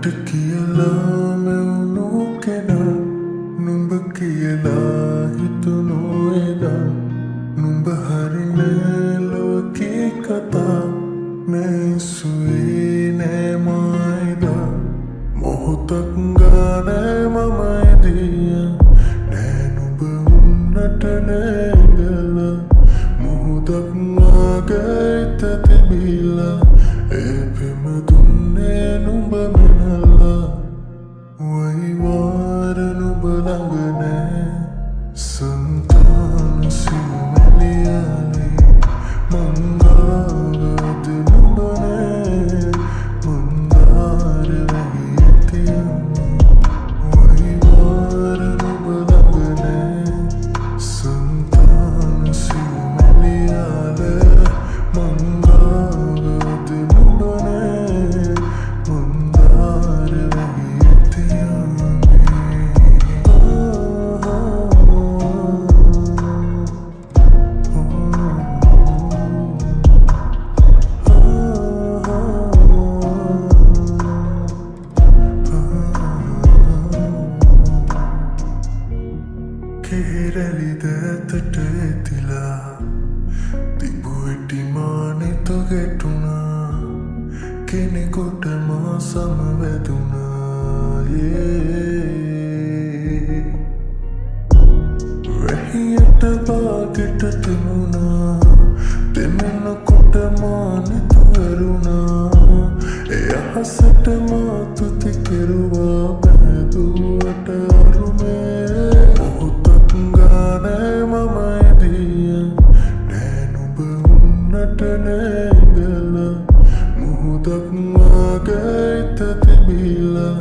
මට කියලා මෙවුණු කෙනා නුඹ කියලා හිතුණු එදා නුඹ හරිනේ ලෝකේ කතා නැසුවේ නෑ මායිදා මොහොතක් ගානේ මමයි දිය නෑ නුඹ උන්නට නැගලා මොහොතක් වාගේ තිබිලා ඒ පෙම දුන්නේ නුඹ මනලා වයිවාර නුඹ ළඟ නෑ සංතාන සිවලියාලේ මංගාවද නුඹ නෑ මන්දාර වැහි තියම් වයිවාර නුඹ ළඟ නෑ සංතාන සිවලියාලේ මංගාවද නුඹ නෑ මන්දාර වැහි තියම් කෙරෙලිද ඇතට ඇතිලා තිබුවෙටි මානෙත ගැටුණා කෙනෙකුට මා සමවැදුණා වැහියට බාගෙට තිබුණා දෙමෙනකොට මානෙත වැරුණා එය අහසට මා තුති කෙරුවා බැදුවට අරුමේ මොහොතක් ගානේ මමයි දිය නෑ නුඹ උන්නට නැගලා මොහොතක් වාගේ තිබිලා